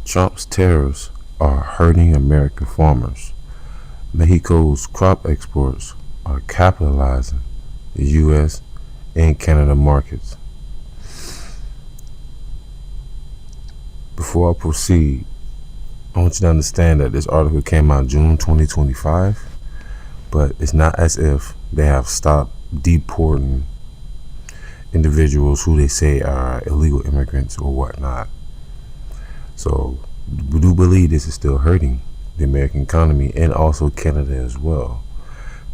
Trump's tariffs are hurting American farmers. Mexico's crop exports are capitalizing the U.S. and Canada markets. Before I proceed, I want you to understand that this article came out June 2025, but it's not as if they have stopped deporting individuals who they say are illegal immigrants or whatnot. So we do believe this is still hurting the American economy and also Canada as well.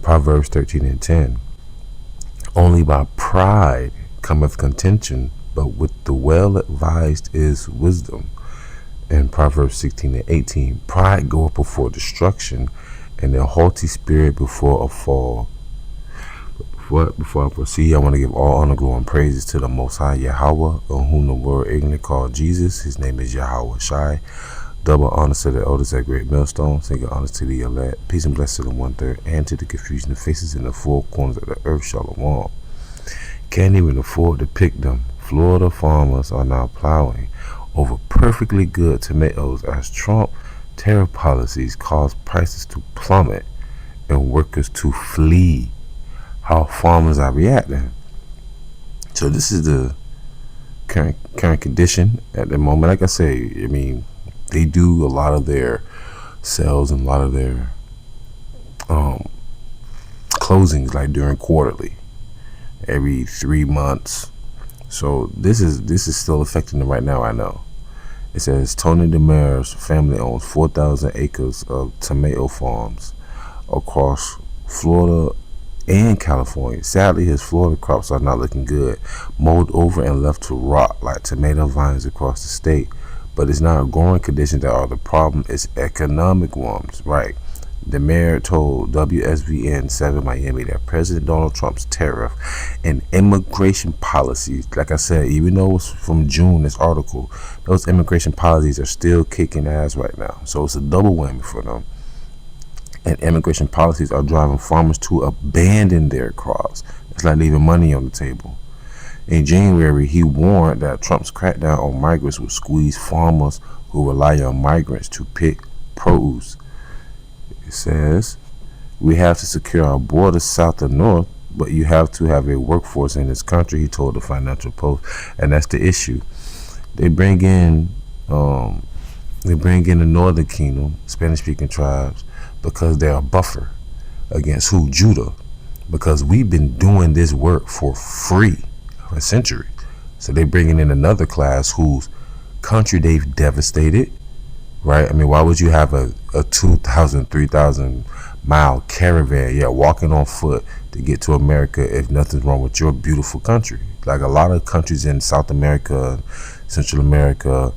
Proverbs 13:10. Only by pride cometh contention, but with the well advised is wisdom. And Proverbs 16:18. Pride goeth before destruction, and a haughty spirit before a fall. Before I proceed, I want to give all honor, glory, and praises to the Most High Yahawah, on whom the world ignorant called Jesus. His name is YAHAWASHI. Double honors to the elders at Great Millstone. Single honors to the elect. Peace and blessings to the 1/3, and to the confusion of faces in the four corners of the earth. Shalom. Can't even afford to pick them. Florida farmers are now plowing over perfectly good tomatoes as Trump tariff policies cause prices to plummet and workers to flee. How farmers are reacting. So this is the current condition at the moment. Like I say, I mean, they do a lot of their sales and a lot of their closings like during quarterly, every 3 months. So this is still affecting them right now. I know. It says Tony DeMare's family owns 4,000 acres of tomato farms across Florida and California. Sadly, his Florida crops are not looking good, mowed over and left to rot like tomato vines across the state. But it's not growing conditions that are the problem, it's economic ones, right? The mayor told WSVN 7 Miami that President Donald Trump's tariff and immigration policies, like I said, even though it's from June, this article, those immigration policies are still kicking ass right now. So it's a double whammy for them. And immigration policies are driving farmers to abandon their crops. It's like leaving money on the table. In January, he warned that Trump's crackdown on migrants would squeeze farmers who rely on migrants to pick produce. It says, we have to secure our borders south and north, but you have to have a workforce in this country, he told the Financial Post. And that's the issue. They bring in the Northern Kingdom, Spanish-speaking tribes, because they're a buffer against who? Judah. Because we've been doing this work for free for a century. So they're bringing in another class whose country they've devastated, right? I mean, why would you have a 2,000, 3,000 mile caravan, walking on foot to get to America if nothing's wrong with your beautiful country? Like a lot of countries in South America, Central America,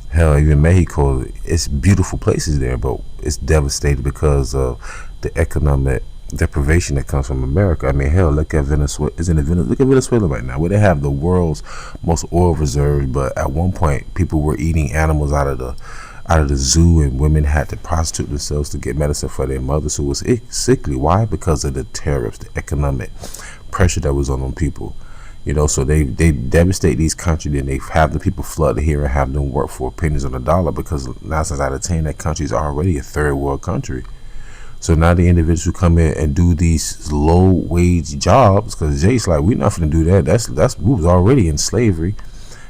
hell, even Mexico, it's beautiful places there, but it's devastated because of the economic deprivation that comes from America. I mean, hell, look at Venezuela. Look at Venezuela right now, where they have the world's most oil reserves, but at one point, people were eating animals out of the zoo, and women had to prostitute themselves to get medicine for their mothers who was sickly. Why? Because of the tariffs, the economic pressure that was on them people. You know, so they devastate these countries, and they have the people flood here and have them work for pennies on the dollar, because 9 times out of 10, that country is already a third world country. So now the individuals who come in and do these low wage jobs, because Jay's like, we're not going to do that. We was already in slavery.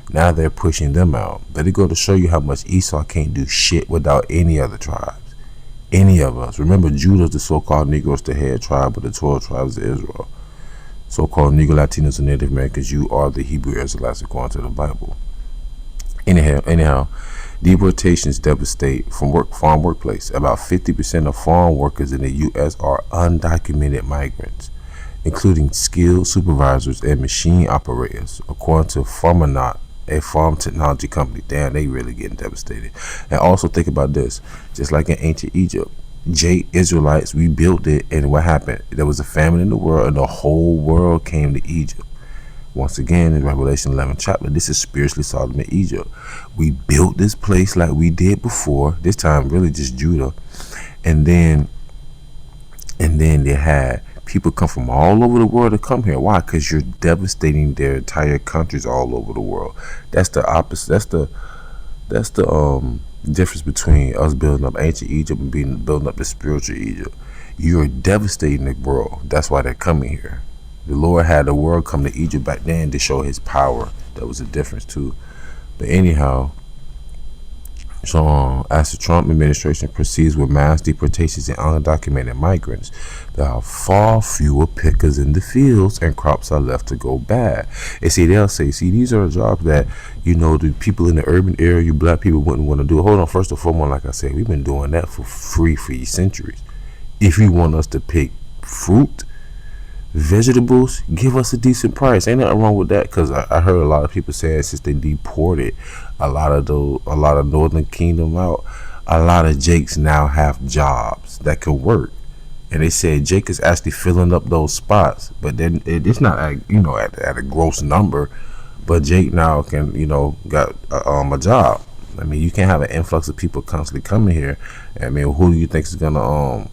Now they're pushing them out. But it go to show you how much Esau can't do shit without any other tribes. Any of us. Remember, Judah's the so-called Negroes, the head tribe of the 12 tribes of Israel. So-called Negro, Latinos, and Native Americans, you are the Hebrew Israelites according to the Bible. Anyhow, deportations devastate farm workplace. About 50% of farm workers in the U.S. are undocumented migrants, including skilled supervisors and machine operators, according to Farmanaut, a farm technology company. Damn, they really getting devastated. And also think about this, just like in ancient Egypt, Israelites, we built it, and what happened? There was a famine in the world, and the whole world came to Egypt. Once again, in Revelation 11 chapter, this is spiritually Sodom and Egypt. We built this place like we did before, this time really just Judah. And then they had people come from all over the world to come here. Why? Because you're devastating their entire countries all over the world. That's the opposite. That's the The difference between us building up ancient Egypt and building up the spiritual Egypt. You are devastating the world. That's why they're coming here. The Lord had the world come to Egypt back then to show his power. That was a difference too. But anyhow, so as the Trump administration proceeds with mass deportations and undocumented migrants, there are far fewer pickers in the fields and crops are left to go bad. And see, they'll say, see, these are jobs that, you know, the people in the urban area, you black people wouldn't want to do. Hold on, first and foremost, like I said, we've been doing that for free for centuries. If you want us to pick fruit, vegetables, give us a decent price. Ain't nothing wrong with that, because I heard a lot of people saying since they deported a lot of Northern Kingdom out, a lot of Jakes now have jobs that can work, and they said Jake is actually filling up those spots, but then it's not at a gross number, but Jake now can got a job. I mean, you can't have an influx of people constantly coming here. I mean, who do you think is gonna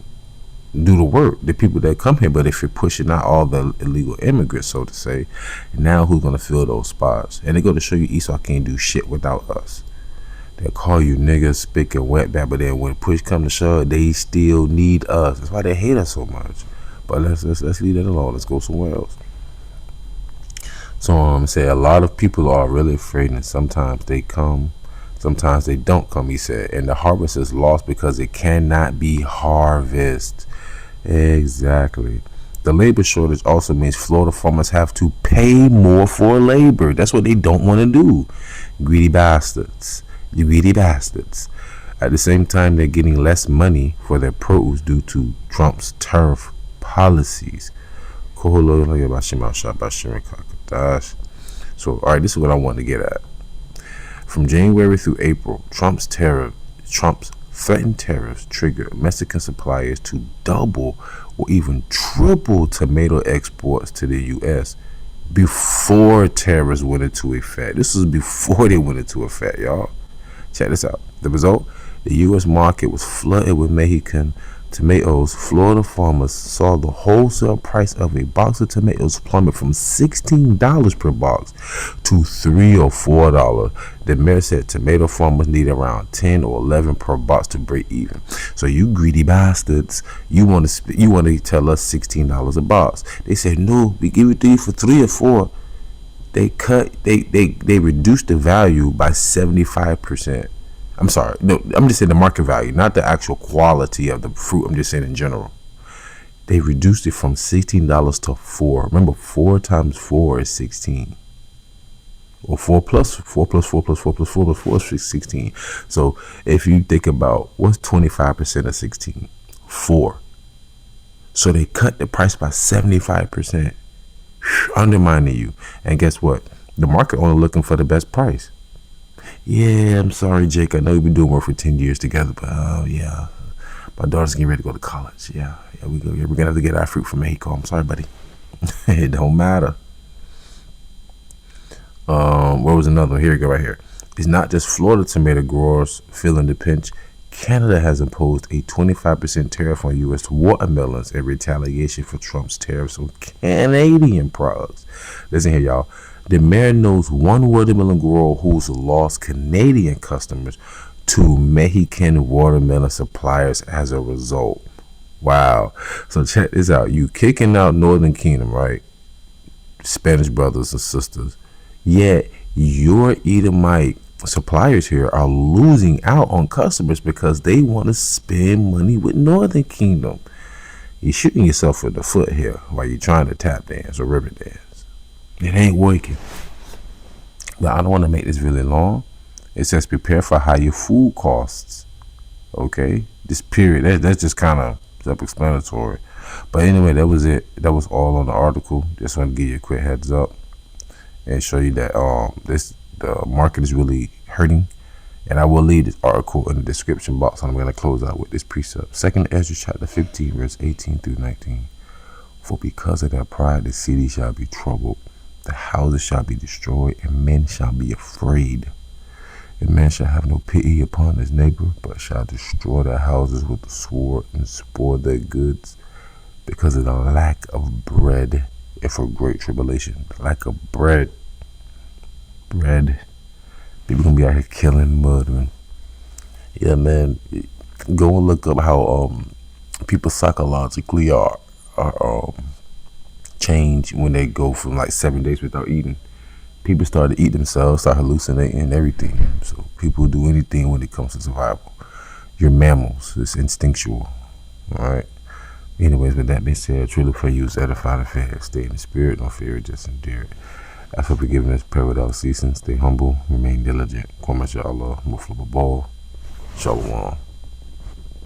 do the work? The people that come here. But if you're pushing out all the illegal immigrants, so to say, now who's gonna fill those spots? And they go to show you Esau can't do shit without us. They'll call you niggas, spick and wetback, but then when push come to shove, they still need us. That's why they hate us so much. But let's leave that alone. Let's go somewhere else. So say a lot of people are really afraid, and sometimes they come, sometimes they don't come, he said, and the harvest is lost because it cannot be harvested. Exactly. The labor shortage also means Florida farmers have to pay more for labor. That's what they don't want to do. Greedy bastards. You greedy bastards. At the same time, they're getting less money for their produce due to Trump's tariff policies. So, all right, this is what I want to get at. From January through April, Trump's threatened tariffs triggered Mexican suppliers to double or even triple tomato exports to the U.S. before tariffs went into effect. This was before they went into effect, y'all. Check this out. The result, the U.S. market was flooded with Mexican tomatoes. Florida farmers saw the wholesale price of a box of tomatoes plummet from $16 per box to $3 or $4. The mayor said tomato farmers need around 10 or 11 per box to break even. So you greedy bastards, you want to tell us $16 a box. They said no, we give it to you for 3 or 4. They reduced the value by 75%. I'm sorry, no, I'm just saying the market value, not the actual quality of the fruit. I'm just saying in general. They reduced it from $16 to $4. Remember, 4 times 4 is 16. Or 4 plus 4 plus 4 plus 4 plus 4 plus 4 is 16. So if you think about what's 25% of 16? 4. So they cut the price by 75%, undermining you. And guess what? The market only looking for the best price. Yeah, I'm sorry, Jake. I know we've been doing work for 10 years together, but yeah, my daughter's getting ready to go to college. Yeah, we're gonna have to get our fruit from Mexico. I'm sorry, buddy. It don't matter. What was another one? Here we go, right here. It's not just Florida tomato growers feeling the pinch. Canada has imposed a 25% tariff on U.S. watermelons in retaliation for Trump's tariffs on Canadian products. Listen here, y'all. The mayor knows one watermelon grower who's lost Canadian customers to Mexican watermelon suppliers as a result. Wow. So check this out. You kicking out Northern Kingdom, right? Spanish brothers and sisters. Yet your Edomite suppliers here are losing out on customers because they want to spend money with Northern Kingdom. You're shooting yourself in the foot here while you're trying to tap dance or river dance. It ain't working. But I don't want to make this really long. It says prepare for higher food costs. Okay? This period, that's just kind of self-explanatory. But anyway, that was it. That was all on the article. Just want to give you a quick heads up and show you that the market is really hurting. And I will leave this article in the description box, and I'm going to close out with this precept. 2 Ezra chapter 15, verse 18 through 19. For because of their pride, the city shall be troubled. The houses shall be destroyed, and men shall be afraid. And man shall have no pity upon his neighbor, but shall destroy their houses with the sword and spoil their goods, because of the lack of bread and for great tribulation. The lack of bread. People gonna be out here killing, murdering. Yeah, man. Go and look up how people psychologically are change when they go from like 7 days without eating. People start to eat themselves, start hallucinating and everything. So people do anything when it comes to survival. You're mammals. It's instinctual. All right. Anyways, with that being said, truly pray you is edified and fed. Stay in the spirit, don't fear it, just endure it. Ask for forgiveness, pray without ceasing, stay humble, remain diligent. Kwame Allah, Mufla Babal, Shalom.